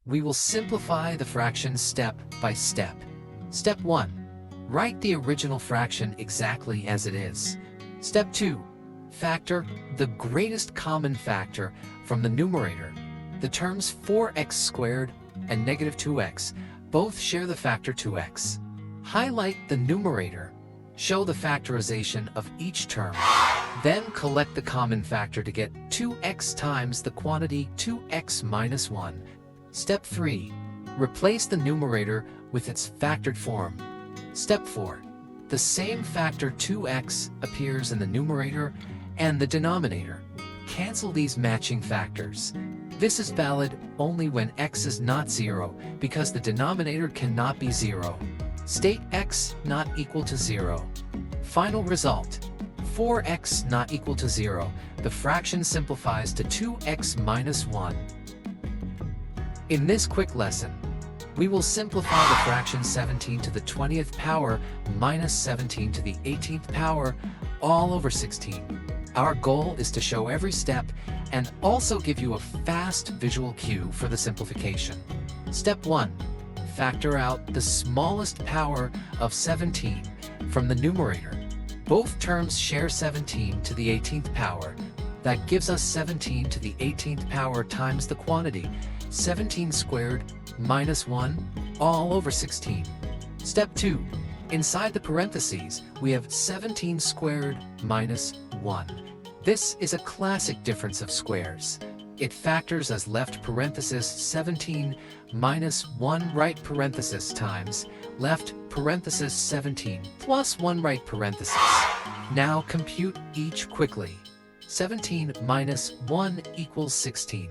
We will simplify the fraction step by step. Step 1. Write the original fraction exactly as it is. Step 2. Factor the greatest common factor from the numerator. The terms 4x squared and negative 2x both share the factor 2x. Highlight the numerator. Show the factorization of each term. Then collect the common factor to get 2x times the quantity 2x minus 1. Step 3. Replace the numerator with its factored form. Step 4. The same factor 2x appears in the numerator and the denominator. Cancel these matching factors. This is valid only when x is not 0 because the denominator cannot be 0. State x not equal to 0. Final result: 4x not equal to 0. The fraction simplifies to 2x minus 1. In this quick lesson, we will simplify the fraction 17 to the 20th power minus 17 to the 18th power all over 16. Our goal is to show every step and also give you a fast visual cue for the simplification. Step 1. Factor out the smallest power of 17 from the numerator. Both terms share 17 to the 18th power. That gives us 17 to the 18th power times the quantity 17 squared minus 1 all over 16. Step 2. Inside the parentheses, we have 17 squared minus 1. This is a classic difference of squares. It factors as left parenthesis 17 minus 1 right parenthesis times left parenthesis 17 plus 1 right parenthesis. Now compute each quickly. 17 minus 1 equals 16.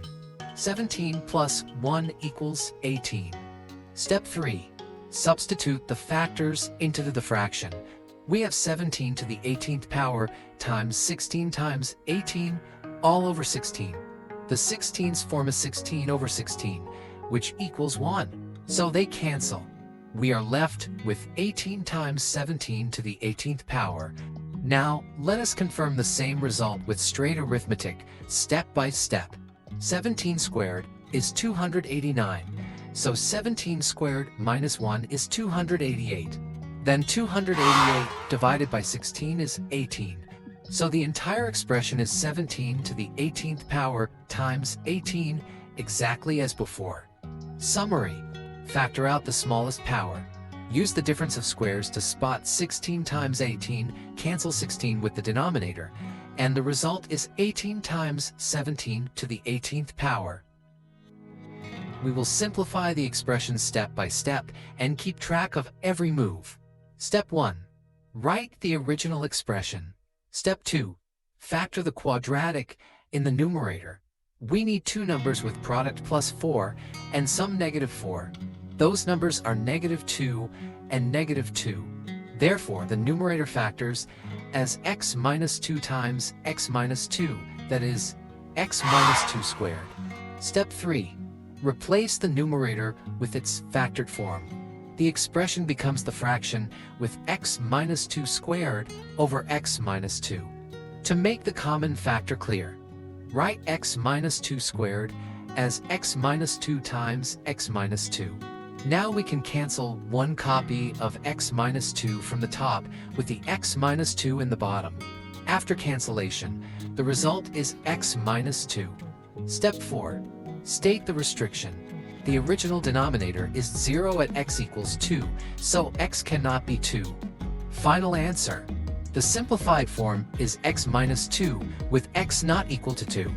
17 plus 1 equals 18. Step 3. Substitute the factors into the fraction. We have 17 to the 18th power times 16 times 18 all over 16. The 16s form a 16 over 16, which equals 1, so they cancel. We are left with 18 times 17 to the 18th power. Now, let us confirm the same result with straight arithmetic, step by step. 17 squared is 289, so 17 squared minus 1 is 288. Then 288 divided by 16 is 18. So the entire expression is 17 to the 18th power times 18, exactly as before. Summary: factor out the smallest power. Use the difference of squares to spot 16 times 18, cancel 16 with the denominator, and the result is 18 times 17 to the 18th power. We will simplify the expression step by step and keep track of every move. Step 1. Write the original expression. Step 2. Factor the quadratic in the numerator. We need two numbers with product plus 4 and some negative 4. Those numbers are negative 2 and negative 2. Therefore, the numerator factors as x minus 2 times x minus 2, that is, x minus 2 squared. Step 3. Replace the numerator with its factored form. The expression becomes the fraction with x minus 2 squared over x minus 2. To make the common factor clear, write x minus 2 squared as x minus 2 times x minus 2. Now we can cancel one copy of x minus 2 from the top with the x minus 2 in the bottom. After cancellation, the result is x minus 2. Step 4. State the restriction. The original denominator is 0 at x equals 2, so x cannot be 2. Final answer. The simplified form is x minus 2 with x not equal to 2.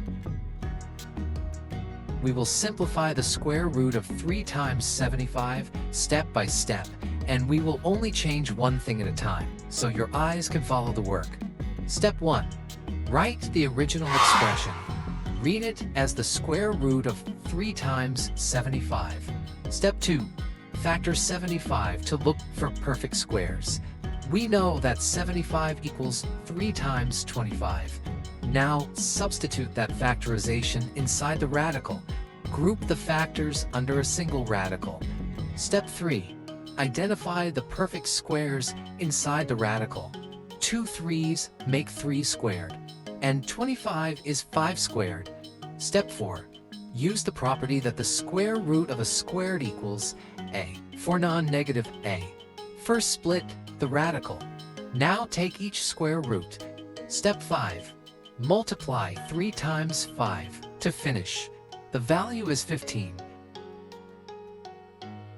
We will simplify the square root of 3 times 75 step by step, and we will only change one thing at a time, so your eyes can follow the work. Step 1. Write the original expression. Read it as the square root of 3 times 75. Step 2. Factor 75 to look for perfect squares. We know that 75 equals 3 times 25. Now, substitute that factorization inside the radical. Group the factors under a single radical. Step 3. Identify the perfect squares inside the radical. 2 3's make 3 squared, and 25 is 5 squared. Step 4. use the property that the square root of a squared equals a. For non-negative a, first split the radical. Now take each square root. Step 5. Multiply 3 times 5 to finish. The value is 15.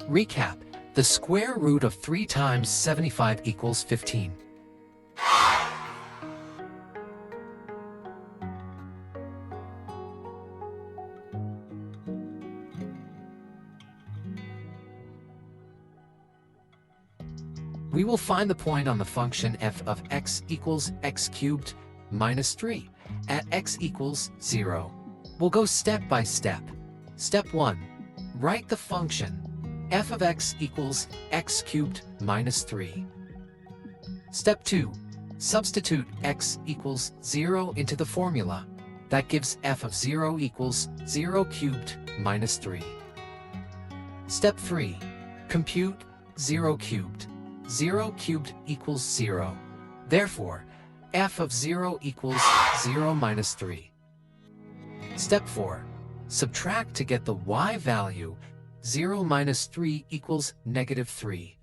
Recap. The square root of 3 times 75 equals 15. We will find the point on the function f of x equals x cubed minus 3 at x equals 0. We'll go step by step. Step 1. Write the function f of x equals x cubed minus 3. Step 2. Substitute x equals 0 into the formula. That gives f of 0 equals 0 cubed minus 3. Step 3. Compute 0 cubed. 0 cubed equals 0. Therefore, f of 0 equals 0 minus 3. Step 4. Subtract to get the y value. 0 minus 3 equals negative 3.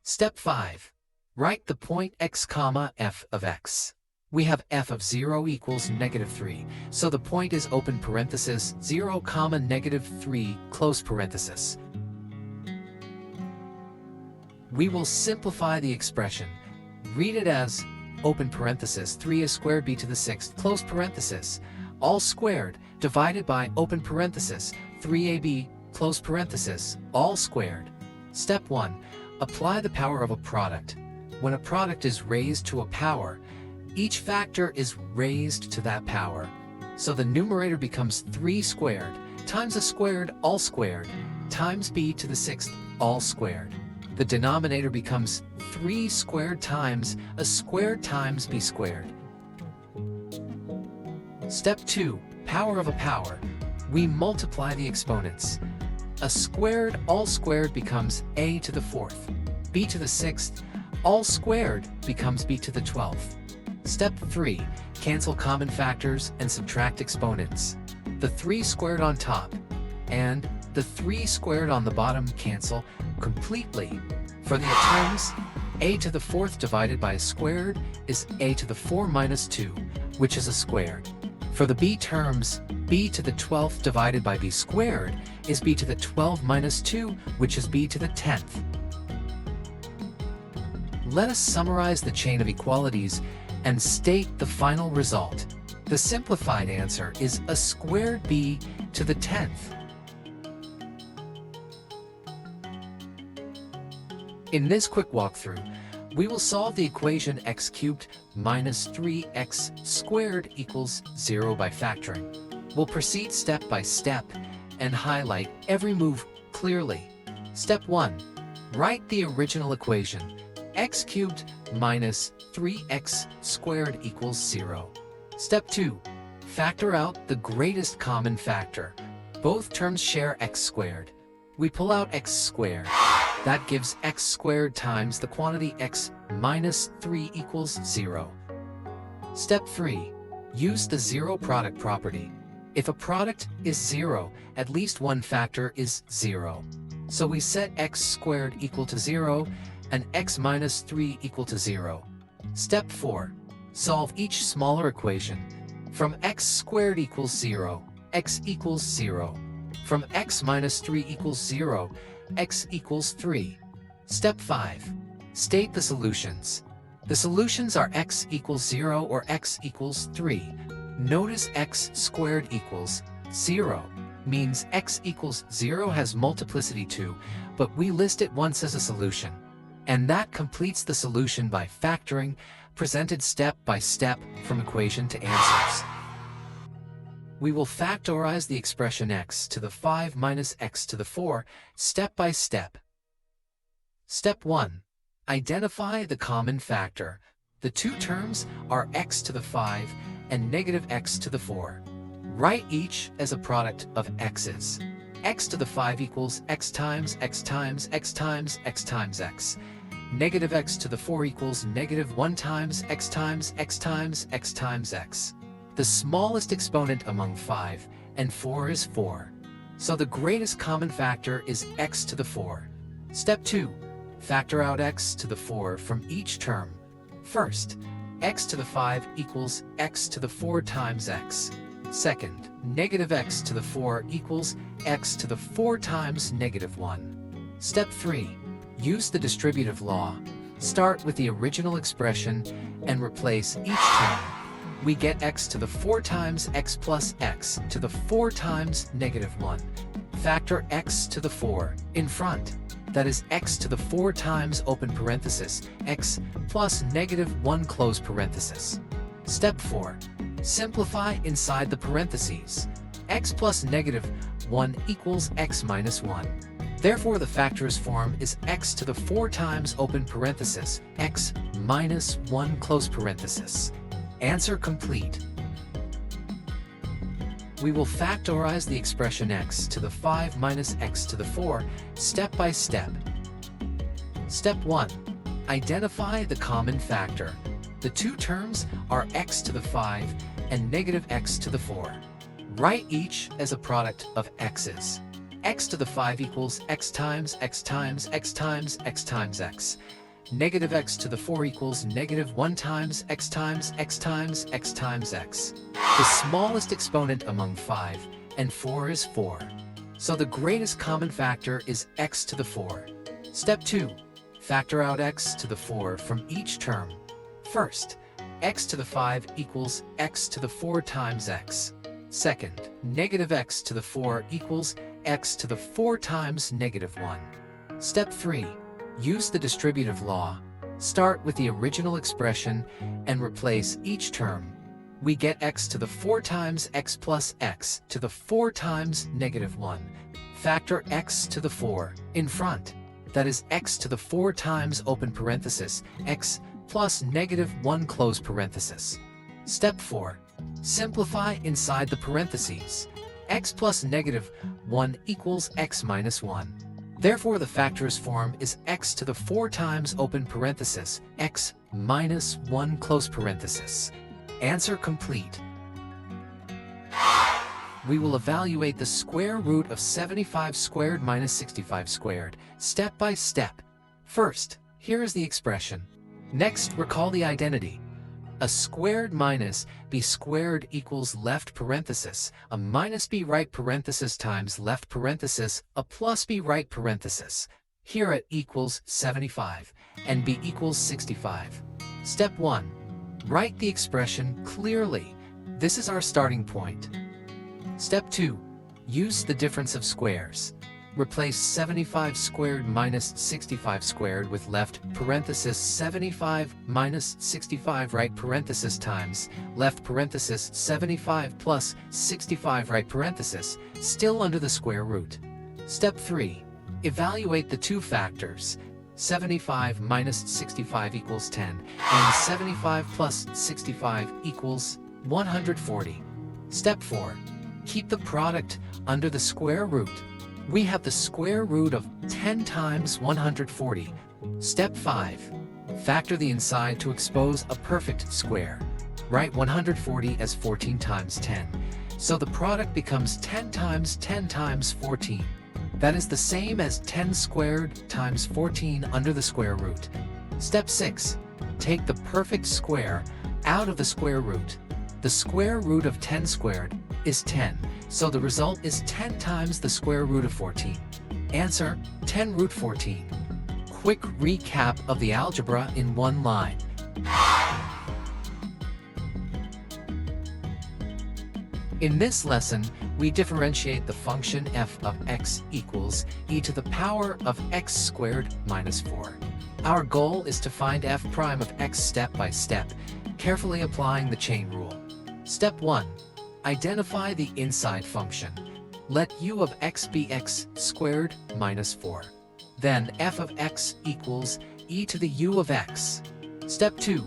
Step 5. Write the point x comma f of x. We have f of 0 equals negative 3, so the point is open parenthesis 0 comma negative 3 close parenthesis. We will simplify the expression. Read it as open parenthesis 3a squared b to the 6th close parenthesis all squared divided by open parenthesis 3ab close parenthesis all squared. Step 1. Apply the power of a product. When a product is raised to a power, each factor is raised to that power. So the numerator becomes 3 squared times a squared all squared times b to the 6th all squared. The denominator becomes 3 squared times a squared times b squared. Step 2. Power of a power. We multiply the exponents. A squared all squared becomes a to the 4th. B to the 6th all squared becomes b to the 12th. Step 3. Cancel common factors and subtract exponents. The 3 squared on top and the 3 squared on the bottom cancel completely. For the terms, a to the 4th divided by a squared is a to the 4 minus 2, which is a squared. For the b terms, b to the 12th divided by b squared is b to the 12 minus 2, which is b to the 10th. Let us summarize the chain of equalities and state the final result. The simplified answer is a squared b to the 10th. In this quick walkthrough, we will solve the equation x cubed minus 3x squared equals 0 by factoring. We'll proceed step by step and highlight every move clearly. Step 1. Write the original equation. X cubed minus 3x squared equals 0. Step 2. Factor out the greatest common factor. Both terms share x squared. We pull out x squared. That gives x squared times the quantity x minus 3 equals 0. Step 3. Use the zero product property. If a product is 0, at least one factor is 0. So we set x squared equal to 0 and x minus 3 equal to 0. Step 4. Solve each smaller equation. From x squared equals 0, x equals 0. From x minus 3 equals 0, x equals 3. Step 5. State the solutions. The solutions are x equals 0 or x equals 3. Notice x squared equals 0 means x equals 0 has multiplicity 2, but we list it once as a solution. And that completes the solution by factoring, presented step by step from equation to answers. We will factorize the expression x to the 5 minus x to the 4 step by step. Step 1. Identify the common factor. The two terms are x to the 5 and negative x to the 4. Write each as a product of x's. X to the 5 equals x times x times x times x times x. Negative x to the 4 equals negative 1 times x times x times x times x. The smallest exponent among 5 and 4 is 4. So the greatest common factor is x to the 4. Step 2. Factor out x to the 4 from each term. First, x to the 5 equals x to the 4 times x. Second, negative x to the 4 equals x to the 4 times negative 1. Step 3. Use the distributive law. Start with the original expression and replace each term. We get x to the 4 times x plus x to the 4 times negative 1. Factor x to the 4 in front. That is x to the 4 times open parenthesis, x plus negative 1 close parenthesis. Step 4. Simplify inside the parentheses. X plus negative 1 equals x minus 1. Therefore, the factors form is x to the 4 times open parenthesis, x minus 1 close parenthesis. Answer complete. We will factorize the expression x to the 5 minus x to the 4 step by step. Step 1. Identify the common factor. The two terms are x to the 5 and negative x to the 4. Write each as a product of x's. X to the 5 equals x times x times x times x times x. Negative x to the 4 equals negative 1 times x times x times x times x. The smallest exponent among 5 and 4 is 4. So the greatest common factor is x to the 4. Step 2. Factor out x to the 4 from each term. First, x to the 5 equals x to the 4 times x. Second, negative x to the 4 equals x to the 4 times negative 1. Step 3. Use the distributive law. Start with the original expression and replace each term. We get x to the 4 times x plus x to the 4 times negative 1. Factor x to the 4 in front. That is x to the 4 times open parenthesis, x plus negative 1 close parenthesis. Step 4. Simplify inside the parentheses. X plus negative 1 equals x minus 1. Therefore, the factors form is x to the 4 times open parenthesis, x minus 1 close parenthesis. Answer complete. We will evaluate the square root of 75 squared minus 65 squared, step by step. First, here is the expression. Next, recall the identity. A squared minus b squared equals left parenthesis, a minus b right parenthesis times left parenthesis, a plus b right parenthesis. Here it equals 75, and b equals 65. Step 1. Write the expression clearly. This is our starting point. Step 2. Use the difference of squares. Replace 75 squared minus 65 squared with left parenthesis 75 minus 65 right parenthesis times left parenthesis 75 plus 65 right parenthesis, still under the square root. Step 3. Evaluate the two factors. 75 minus 65 equals 10, and 75 plus 65 equals 140. Step 4. Keep the product under the square root. We have the square root of 10 times 140. Step 5. Factor the inside to expose a perfect square. Write 140 as 14 times 10. So the product becomes 10 times 10 times 14. That is the same as 10 squared times 14 under the square root. Step 6. Take the perfect square out of the square root. The square root of 10 squared is 10, so the result is 10 times the square root of 14. Answer, 10 root 14. Quick recap of the algebra in one line. In this lesson, we differentiate the function f of x equals e to the power of x squared minus 4. Our goal is to find f prime of x step by step, carefully applying the chain rule. Step 1. Identify the inside function. Let u of x be x squared minus 4. Then f of x equals e to the u of x. Step 2.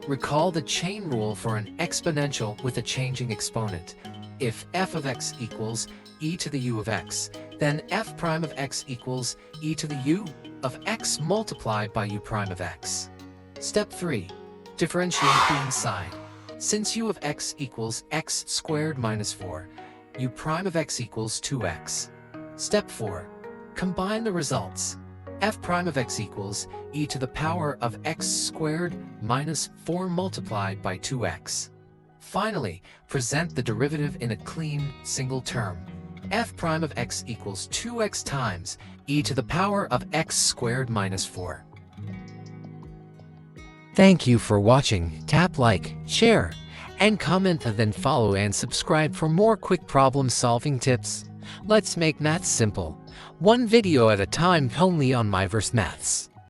Recall the chain rule for an exponential with a changing exponent. If f of x equals e to the u of x, then f prime of x equals e to the u of x multiplied by u prime of x. Step 3. Differentiate the inside. Since u of x equals x squared minus 4, u prime of x equals 2x. Step 4. Combine the results. F prime of x equals e to the power of x squared minus 4 multiplied by 2x. Finally, present the derivative in a clean, single term. F prime of x equals 2x times e to the power of x squared minus 4. Thank you for watching. Tap like, share, and comment, then follow and subscribe for more quick problem-solving tips. Let's make maths simple, one video at a time, only on Myverse Maths.